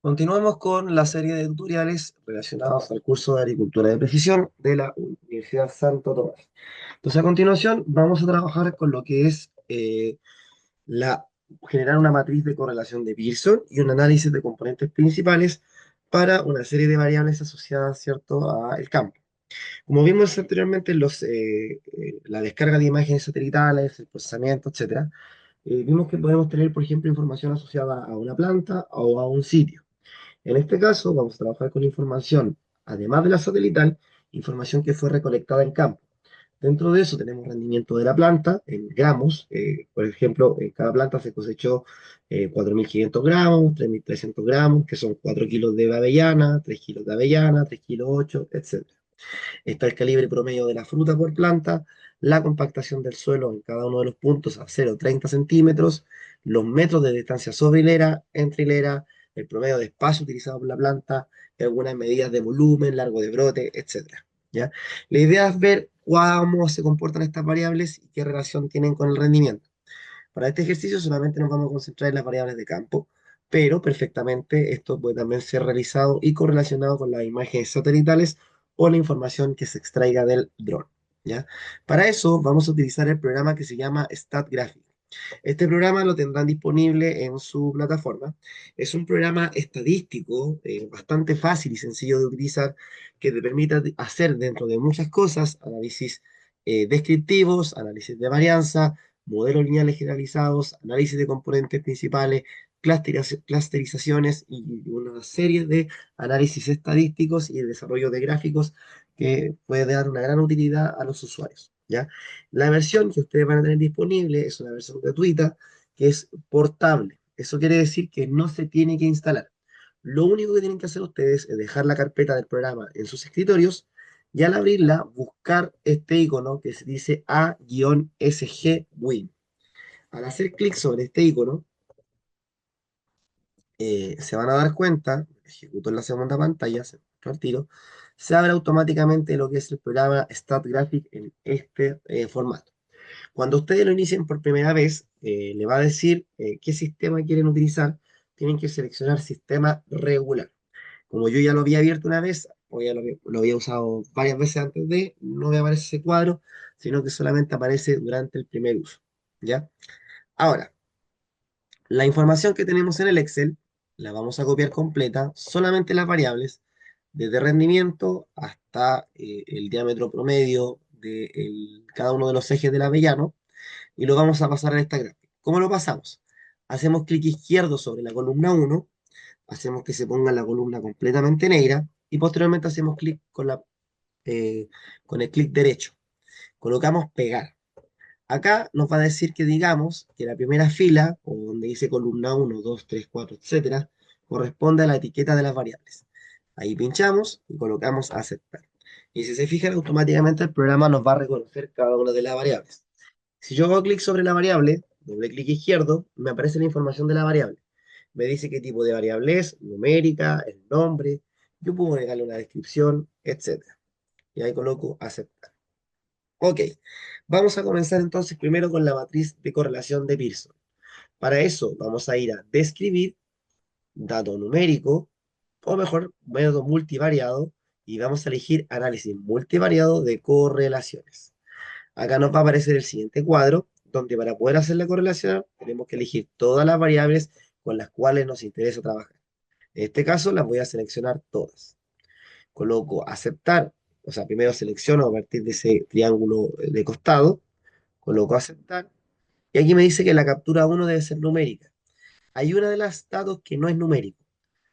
Continuamos con la serie de tutoriales relacionados al curso de Agricultura de Precisión de la Universidad Santo Tomás. Entonces, a continuación, vamos a trabajar con lo que es la, generar una matriz de correlación de Pearson y un análisis de componentes principales para una serie de variables asociadas, ¿cierto?, al campo. Como vimos anteriormente, la descarga de imágenes satelitales, el procesamiento, etcétera, vimos que podemos tener, por ejemplo, información asociada a una planta o a un sitio. En este caso, vamos a trabajar con información, además de la satelital, información que fue recolectada en campo. Dentro de eso tenemos rendimiento de la planta en gramos. Por ejemplo, en cada planta se cosechó 4.500 gramos, 3.300 gramos, que son 4 kilos de avellana, 3 kilos de avellana, 3 kilos 8, etc. Está el calibre promedio de la fruta por planta, la compactación del suelo en cada uno de los puntos a 0,30 centímetros, los metros de distancia sobre hilera, entre hilera, el promedio de espacio utilizado por la planta, algunas medidas de volumen, largo de brote, etcétera. ¿Ya? La idea es ver cómo se comportan estas variables y qué relación tienen con el rendimiento. Para este ejercicio solamente nos vamos a concentrar en las variables de campo, pero perfectamente esto puede también ser realizado y correlacionado con las imágenes satelitales o la información que se extraiga del dron. ¿Ya? Para eso vamos a utilizar el programa que se llama StatGraphic. Este programa lo tendrán disponible en su plataforma. Es un programa estadístico bastante fácil y sencillo de utilizar que te permite hacer dentro de muchas cosas análisis descriptivos, análisis de varianza, modelos lineales generalizados, análisis de componentes principales, clusterizaciones y una serie de análisis estadísticos y el desarrollo de gráficos que puede dar una gran utilidad a los usuarios, ¿ya? La versión que ustedes van a tener disponible es una versión gratuita que es portable. Eso quiere decir que no se tiene que instalar. Lo único que tienen que hacer ustedes es dejar la carpeta del programa en sus escritorios y al abrirla buscar este icono que se dice A-SG Win. Al hacer clic sobre este icono, se van a dar cuenta, ejecuto en la segunda pantalla, se muestra al tiro, se abre automáticamente lo que es el programa StatGraphic en este formato. Cuando ustedes lo inicien por primera vez, le va a decir qué sistema quieren utilizar. Tienen que seleccionar sistema regular. Como yo ya lo había abierto una vez, o ya lo había usado varias veces antes de, no me aparece ese cuadro, sino que solamente aparece durante el primer uso. ¿Ya? Ahora, la información que tenemos en el Excel la vamos a copiar completa, solamente las variables, desde rendimiento hasta el diámetro promedio de cada uno de los ejes del avellano, y lo vamos a pasar a esta gráfica. ¿Cómo lo pasamos? Hacemos clic izquierdo sobre la columna 1, hacemos que se ponga la columna completamente negra y posteriormente hacemos clic con el clic derecho. Colocamos pegar. Acá nos va a decir que digamos que la primera fila, o donde dice columna 1, 2, 3, 4, etcétera, corresponde a la etiqueta de las variables. Ahí pinchamos y colocamos aceptar. Y si se fijan, automáticamente el programa nos va a reconocer cada una de las variables. Si yo hago clic sobre la variable, doble clic izquierdo, me aparece la información de la variable. Me dice qué tipo de variable es, numérica, el nombre, yo puedo agregarle una descripción, etcétera. Y ahí coloco aceptar. Ok, vamos a comenzar entonces primero con la matriz de correlación de Pearson. Para eso vamos a ir a describir, dato numérico, o mejor, método multivariado, y vamos a elegir análisis multivariado de correlaciones. Acá nos va a aparecer el siguiente cuadro, donde para poder hacer la correlación tenemos que elegir todas las variables con las cuales nos interesa trabajar. En este caso las voy a seleccionar todas. Coloco aceptar, o sea, primero selecciono a partir de ese triángulo de costado, coloco aceptar, y aquí me dice que la captura uno debe ser numérica. Hay una de las datos que no es numérico,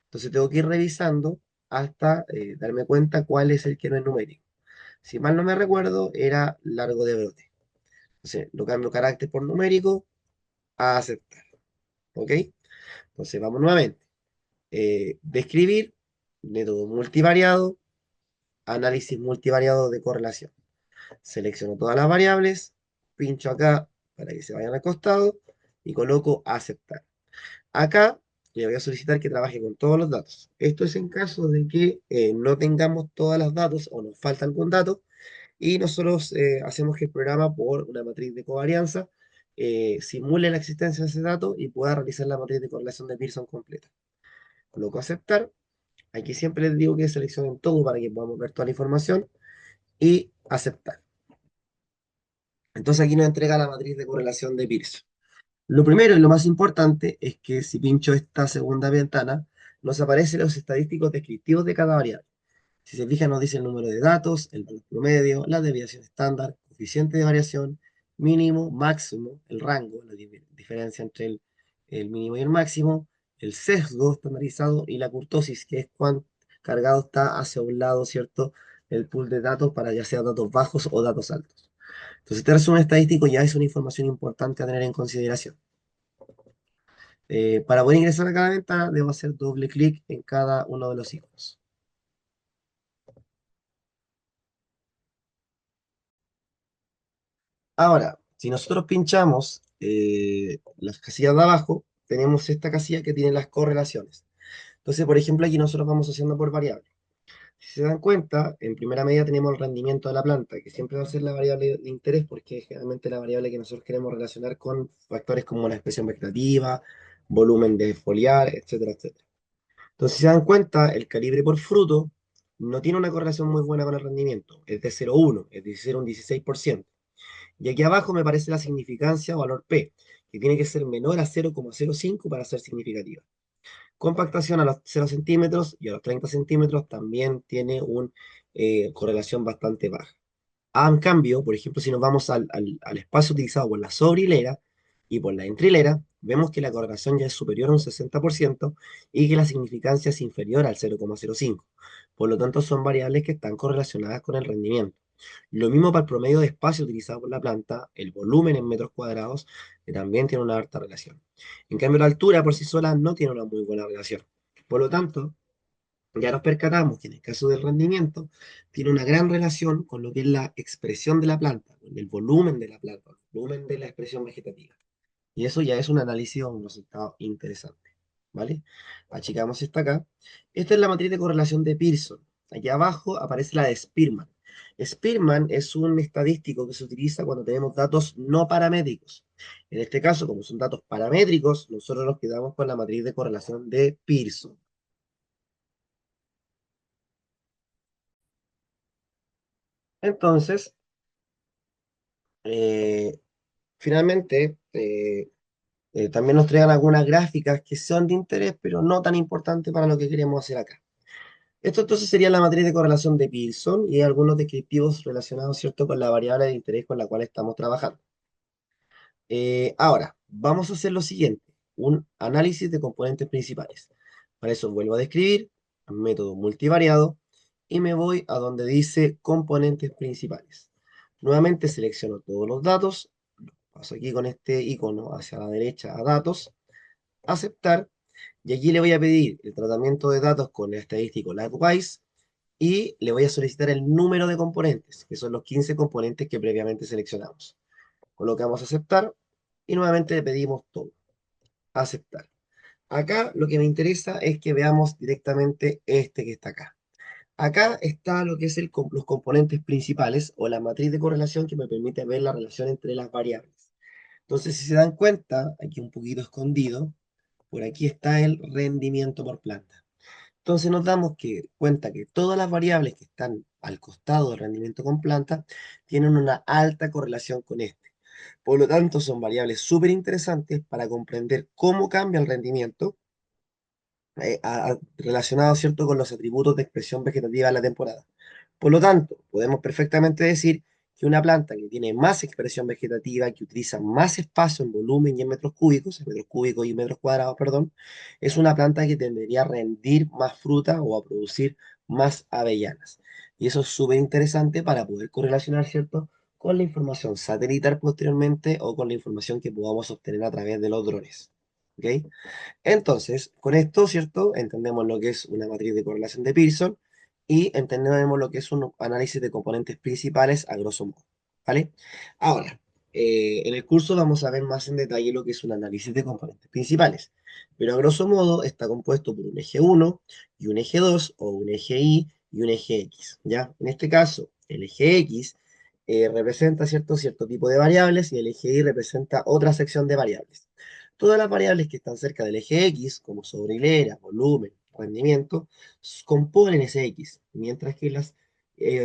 entonces tengo que ir revisando hasta darme cuenta cuál es el que no es numérico. Si mal no me recuerdo, era largo de brote. Entonces, lo cambio carácter por numérico a aceptar. ¿Ok? Entonces, vamos nuevamente. Describir, método multivariado, análisis multivariado de correlación. Selecciono todas las variables, pincho acá para que se vayan al costado y coloco aceptar. Acá le voy a solicitar que trabaje con todos los datos. Esto es en caso de que no tengamos todos los datos o nos falta algún dato y nosotros hacemos que el programa, por una matriz de covarianza, simule la existencia de ese dato y pueda realizar la matriz de correlación de Pearson completa. Coloco aceptar. Aquí siempre les digo que seleccionen todo para que podamos ver toda la información y aceptar. Entonces aquí nos entrega la matriz de correlación de Pearson. Lo primero y lo más importante es que si pincho esta segunda ventana, nos aparecen los estadísticos descriptivos de cada variable. Si se fijan, nos dice el número de datos, el valor promedio, la desviación estándar, coeficiente de variación, mínimo, máximo, el rango, la diferencia entre el mínimo y el máximo, el sesgo estandarizado y la kurtosis, que es cuán cargado está hacia un lado, ¿cierto? El pool de datos para ya sea datos bajos o datos altos. Entonces, este resumen estadístico ya es una información importante a tener en consideración. Para poder ingresar a cada ventana, debo hacer doble clic en cada uno de los iconos. Ahora, si nosotros pinchamos las casillas de abajo, tenemos esta casilla que tiene las correlaciones. Entonces, por ejemplo, aquí nosotros vamos haciendo por variable. Si se dan cuenta, en primera medida tenemos el rendimiento de la planta, que siempre va a ser la variable de interés, porque es generalmente la variable que nosotros queremos relacionar con factores como la expresión vegetativa, volumen de foliar, etcétera, etcétera. Entonces, si se dan cuenta, el calibre por fruto no tiene una correlación muy buena con el rendimiento. Es de 0,1, es decir, un 16%. Y aquí abajo me aparece la significancia o valor P, que tiene que ser menor a 0,05 para ser significativa. Compactación a los 0 centímetros y a los 30 centímetros también tiene una correlación bastante baja. En cambio, por ejemplo, si nos vamos al espacio utilizado por la sobrehilera y por la entrilera, vemos que la correlación ya es superior a un 60% y que la significancia es inferior al 0,05. Por lo tanto, son variables que están correlacionadas con el rendimiento. Lo mismo para el promedio de espacio utilizado por la planta, el volumen en metros cuadrados, que también tiene una alta relación. En cambio, la altura por sí sola no tiene una muy buena relación. Por lo tanto, ya nos percatamos que en el caso del rendimiento tiene una gran relación con lo que es la expresión de la planta, con el volumen de la planta, el volumen de la expresión vegetativa. Y eso ya es un análisis o un resultado interesante. ¿Vale? Achicamos esta acá. Esta es la matriz de correlación de Pearson. Aquí abajo aparece la de Spearman. Spearman es un estadístico que se utiliza cuando tenemos datos no paramétricos. En este caso, como son datos paramétricos, nosotros nos quedamos con la matriz de correlación de Pearson. Entonces, eh, finalmente, también nos traigan algunas gráficas que son de interés, pero no tan importantes para lo que queremos hacer acá. Esto entonces sería la matriz de correlación de Pearson y algunos descriptivos relacionados, ¿cierto?, con la variable de interés con la cual estamos trabajando. Ahora, vamos a hacer lo siguiente, un análisis de componentes principales. Para eso vuelvo a describir, método multivariado, y me voy a donde dice componentes principales. Nuevamente selecciono todos los datos, paso aquí con este icono hacia la derecha a datos, aceptar, y aquí le voy a pedir el tratamiento de datos con el estadístico Lightwise y le voy a solicitar el número de componentes, que son los 15 componentes que previamente seleccionamos. Colocamos aceptar y nuevamente le pedimos todo, aceptar. Acá lo que me interesa es que veamos directamente este que está acá. Acá está lo que es los componentes principales o la matriz de correlación que me permite ver la relación entre las variables. Entonces, si se dan cuenta, aquí un poquito escondido, por aquí está el rendimiento por planta. Entonces nos damos cuenta que todas las variables que están al costado del rendimiento con planta tienen una alta correlación con este. Por lo tanto, son variables súper interesantes para comprender cómo cambia el rendimiento relacionado, ¿cierto?, con los atributos de expresión vegetativa de la temporada. Por lo tanto, podemos perfectamente decir que una planta que tiene más expresión vegetativa, que utiliza más espacio en volumen y en metros cúbicos y metros cuadrados, perdón, es una planta que tendería a rendir más fruta o a producir más avellanas. Y eso es súper interesante para poder correlacionar, ¿cierto?, con la información satelital posteriormente o con la información que podamos obtener a través de los drones. ¿Ok? Entonces, con esto, ¿cierto? Entendemos lo que es una matriz de correlación de Pearson y entendemos lo que es un análisis de componentes principales a grosso modo, ¿vale? Ahora, en el curso vamos a ver más en detalle lo que es un análisis de componentes principales, pero a grosso modo está compuesto por un eje 1 y un eje 2 o un eje Y y un eje X, ¿ya? En este caso, el eje X representa cierto tipo de variables y el eje Y representa otra sección de variables. Todas las variables que están cerca del eje X, como sobrehilera, volumen, rendimiento, componen ese X, mientras que las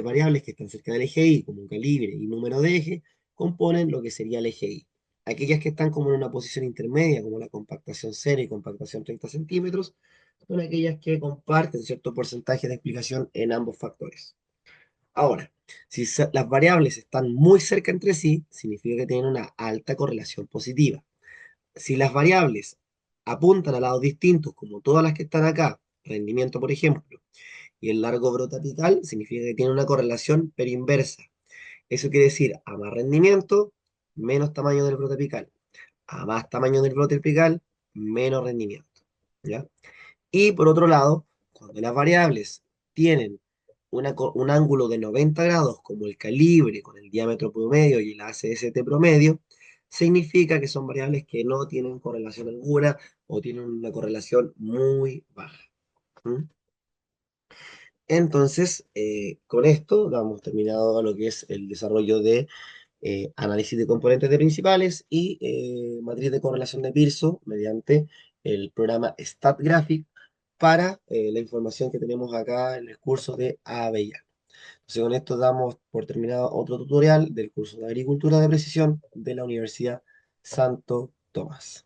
variables que están cerca del eje Y, como calibre y número de eje, componen lo que sería el eje Y. Aquellas que están como en una posición intermedia, como la compactación 0 y compactación 30 centímetros, son aquellas que comparten cierto porcentaje de explicación en ambos factores. Ahora, si las variables están muy cerca entre sí, significa que tienen una alta correlación positiva. Si las variables apuntan a lados distintos, como todas las que están acá, rendimiento por ejemplo, y el largo brote apical, significa que tiene una correlación pero inversa. Eso quiere decir, a más rendimiento, menos tamaño del brote apical. A más tamaño del brote apical, menos rendimiento. ¿Ya? Y por otro lado, cuando las variables tienen un ángulo de 90 grados, como el calibre con el diámetro promedio y el ACST promedio, significa que son variables que no tienen correlación alguna o tienen una correlación muy baja. ¿Mm? Entonces, con esto damos terminado lo que es el desarrollo de análisis de componentes de principales y matriz de correlación de Pearson mediante el programa StatGraphic para la información que tenemos acá en el curso de Avellano. Entonces, con esto damos por terminado otro tutorial del curso de Agricultura de Precisión de la Universidad Santo Tomás.